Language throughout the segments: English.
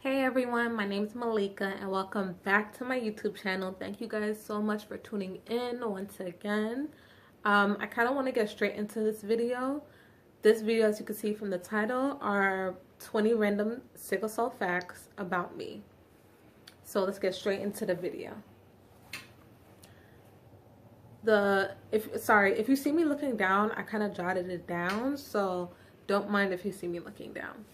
Hey everyone, my name is Malika and welcome back to my YouTube channel. Thank you guys so much for tuning in once again. I kind of want to get straight into this video. This video, as you can see from the title, are 20 random sickle cell facts about me. So let's get straight into the video. If you see me looking down, I kind of jotted it down, so don't mind if you see me looking down.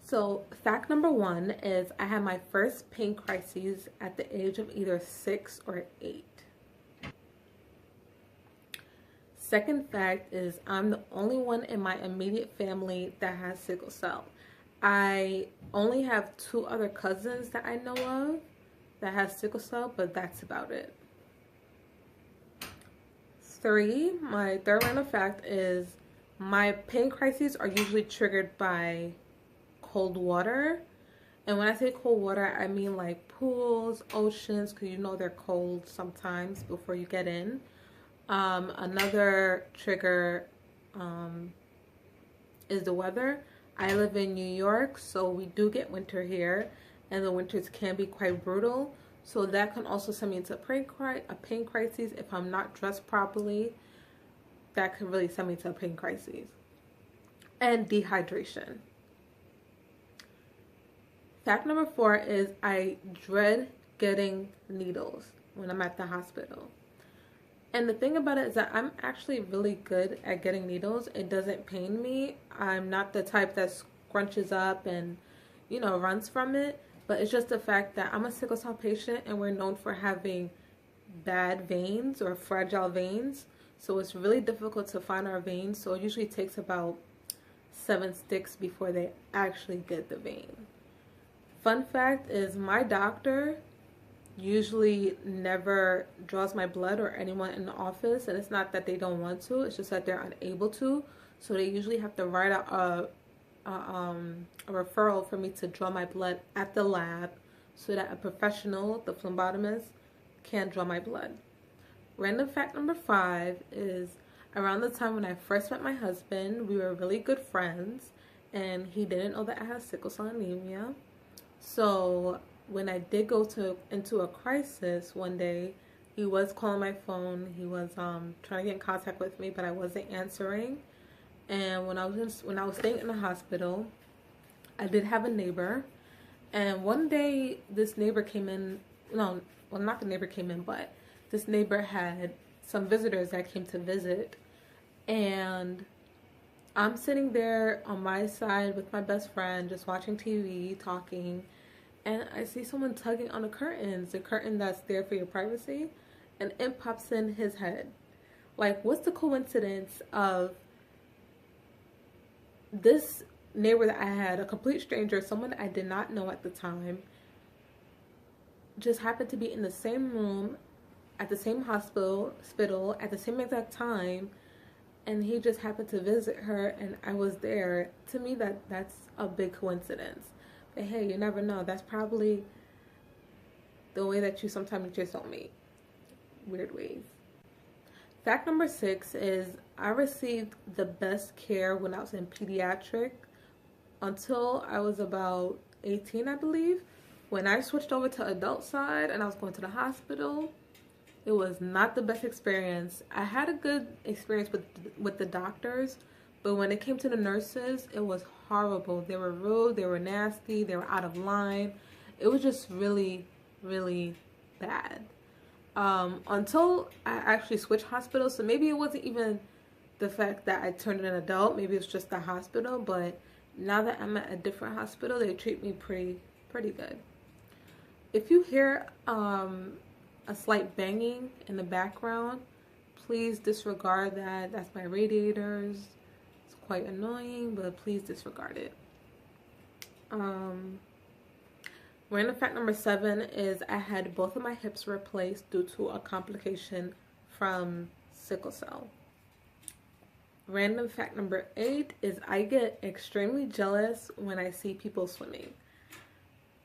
So fact number 1 is I had my first pain crises at the age of either 6 or 8. Second fact is I'm the only one in my immediate family that has sickle cell. I only have 2 other cousins that I know of that has sickle cell, but that's about it. 3, my third random fact is my pain crises are usually triggered by cold water. And when I say cold water, I mean like pools, oceans, because you know they're cold sometimes before you get in. Another trigger is the weather. I live in New York, so we do get winter here, and the winters can be quite brutal. So that can also send me into a pain crisis if I'm not dressed properly. That can really send me to a pain crisis. And dehydration. Fact number 4 is I dread getting needles when I'm at the hospital. And the thing about it is that I'm actually really good at getting needles. It doesn't pain me. I'm not the type that scrunches up and, runs from it. But it's just the fact that I'm a sickle cell patient and we're known for having bad veins or fragile veins. So it's really difficult to find our veins. So it usually takes about 7 sticks before they actually get the vein. Fun fact is my doctor usually never draws my blood, or anyone in the office, and it's not that they don't want to, it's just that they're unable to. So they usually have to write out a referral for me to draw my blood at the lab so that a professional, the phlebotomist, can draw my blood. Random fact number 5 is around the time when I first met my husband, we were really good friends, and he didn't know that I had sickle cell anemia. So when I did go into a crisis one day, he was calling my phone. He was trying to get in contact with me, but I wasn't answering. And when I was staying in the hospital, I did have a neighbor. And one day, this neighbor came in. No, well, not the neighbor came in, but this neighbor had some visitors that came to visit. And I'm sitting there on my side with my best friend, just watching TV, talking, and I see someone tugging on the curtain that's there for your privacy, and it pops in his head. Like, what's the coincidence of this neighbor that I had, a complete stranger, someone that I did not know at the time, just happened to be in the same room, at the same hospital, at the same exact time, and he just happened to visit her, and I was there. To me, that's a big coincidence. But hey, you never know. That's probably the way that you sometimes just don't meet. Weird ways. Fact number 6 is I received the best care when I was in pediatric until I was about 18, I believe. When I switched over to adult side and I was going to the hospital, it was not the best experience. I had a good experience with the doctors, but when it came to the nurses, it was horrible. They were rude, they were nasty, they were out of line. It was just really, really bad. Until I actually switched hospitals, so maybe it wasn't even the fact that I turned an adult, maybe it's just the hospital, but now that I'm at a different hospital, they treat me pretty good. If you hear a slight banging in the background, please disregard that. That's my radiators. It's quite annoying, but please disregard it. Random fact number 7 is I had both of my hips replaced due to a complication from sickle cell. Random fact number 8 is I get extremely jealous when I see people swimming.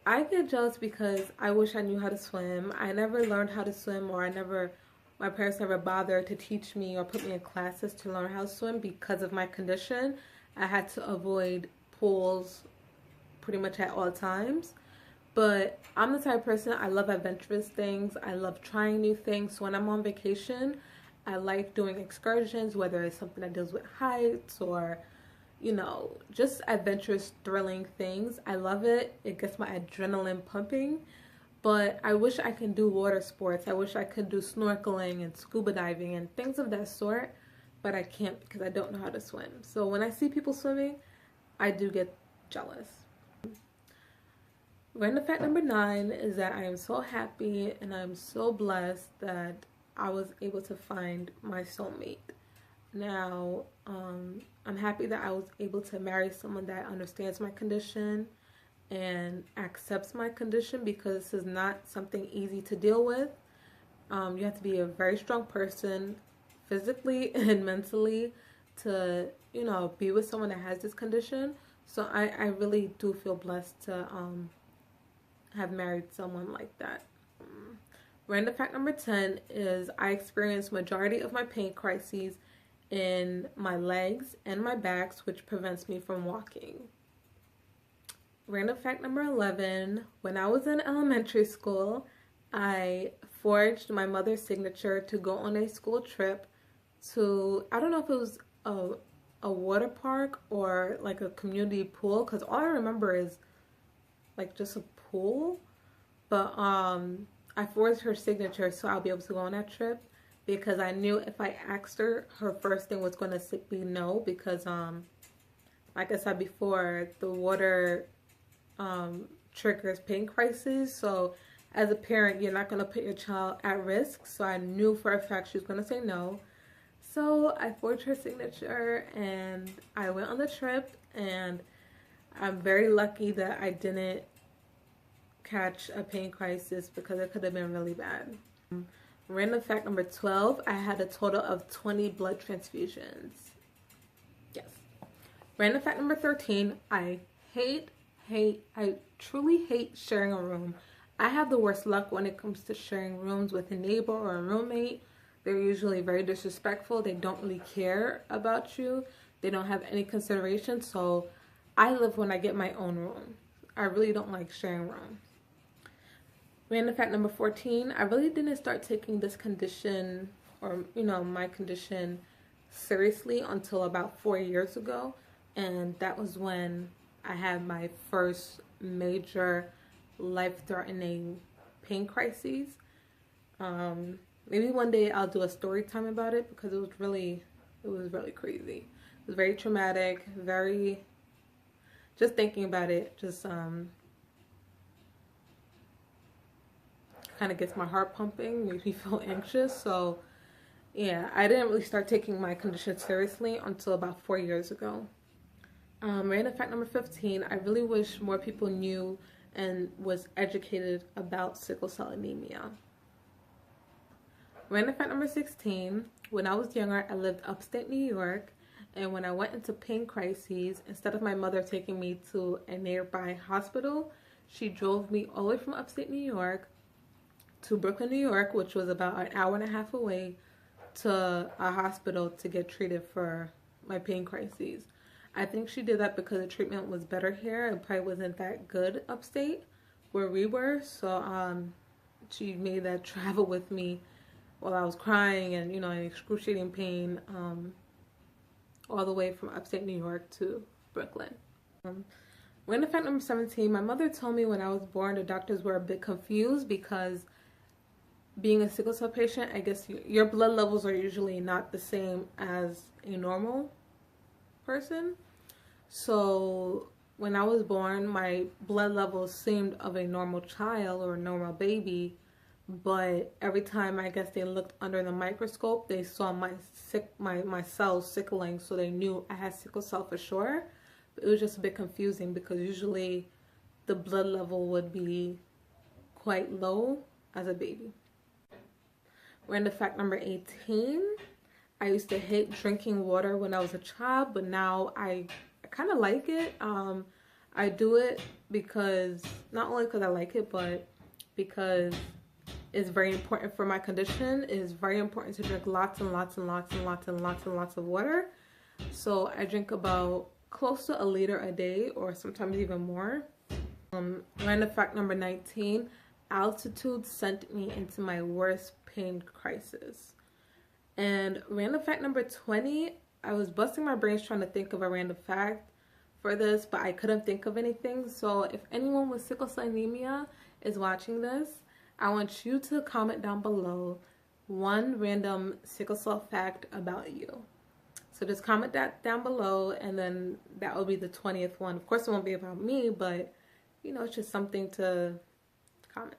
I get jealous because I wish I knew how to swim. I never learned how to swim, or my parents never bothered to teach me or put me in classes to learn how to swim because of my condition. I had to avoid pools pretty much at all times. But I'm the type of person, I love adventurous things. I love trying new things. So when I'm on vacation, I like doing excursions, whether it's something that deals with heights or, you know, just adventurous, thrilling things. I love it. It gets my adrenaline pumping. But I wish I could do water sports. I wish I could do snorkeling and scuba diving and things of that sort. But I can't because I don't know how to swim. So when I see people swimming, I do get jealous. Random fact number 9 is that I am so happy and I'm so blessed that I was able to find my soulmate. Now, I'm happy that I was able to marry someone that understands my condition and accepts my condition, because this is not something easy to deal with. You have to be a very strong person physically and mentally to, you know, be with someone that has this condition. So I really do feel blessed to have married someone like that. Random fact number 10 is I experience majority of my pain crises in my legs and my backs, which prevents me from walking. Random fact number 11, when I was in elementary school, I forged my mother's signature to go on a school trip to, I don't know if it was a water park or like a community pool, because all I remember is like just a pool. But I forged her signature so I'll be able to go on that trip, because I knew if I asked her, her first thing was going to be no, because like I said before, the water triggers pain crises. So as a parent, you're not going to put your child at risk. So I knew for a fact she was going to say no. So I forged her signature and I went on the trip, and I'm very lucky that I didn't catch a pain crisis, because it could have been really bad. Random fact number 12, I had a total of 20 blood transfusions. Yes. Random fact number 13, I truly hate sharing a room. I have the worst luck when it comes to sharing rooms with a neighbor or a roommate. They're usually very disrespectful. They don't really care about you. They don't have any consideration. So I live when I get my own room. I really don't like sharing rooms. Random fact number 14, I really didn't start taking this condition, or, you know, my condition seriously until about 4 years ago. And that was when I had my first major life-threatening pain crises. Maybe one day I'll do a story time about it, because it was really crazy. It was very traumatic, just thinking about it, just kind of gets my heart pumping, makes me feel anxious. So yeah, I didn't really start taking my condition seriously until about 4 years ago. Random fact number 15, I really wish more people knew and was educated about sickle cell anemia. Random fact number 16, when I was younger, I lived upstate New York, and when I went into pain crises, instead of my mother taking me to a nearby hospital, she drove me all the way from upstate New York to Brooklyn, New York, which was about an hour and a half away, to a hospital to get treated for my pain crises. I think she did that because the treatment was better here and probably wasn't that good upstate where we were. So she made that travel with me while I was crying and, you know, in excruciating pain, all the way from upstate New York to Brooklyn. Random fact number 17, my mother told me when I was born the doctors were a bit confused, because being a sickle cell patient, I guess your blood levels are usually not the same as a normal person. So when I was born, my blood levels seemed of a normal child or a normal baby, but every time I guess they looked under the microscope, they saw my cells sickling, so they knew I had sickle cell for sure. But it was just a bit confusing, because usually the blood level would be quite low as a baby. Random fact number 18, I used to hate drinking water when I was a child, but now I kind of like it. I do it because, not only because I like it, but because it's very important for my condition. It is very important to drink lots and lots and lots and lots and lots and lots of water. So I drink about close to a liter a day, or sometimes even more. Random fact number 19. Altitude sent me into my worst pain crisis. And random fact number 20. I was busting my brains trying to think of a random fact for this, but I couldn't think of anything. So if anyone with sickle cell anemia is watching this, I want you to comment down below one random sickle cell fact about you. So just comment that down below, and then that will be the 20th one. Of course, it won't be about me, but you know, it's just something to comment.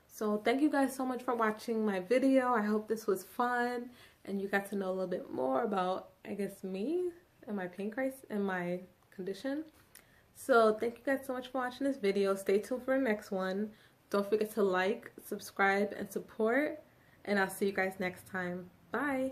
So thank you guys so much for watching my video. I hope this was fun and you got to know a little bit more about, I guess, me and my pain crisis and my condition. So thank you guys so much for watching this video. Stay tuned for the next one. Don't forget to like, subscribe, and support. And I'll see you guys next time. Bye.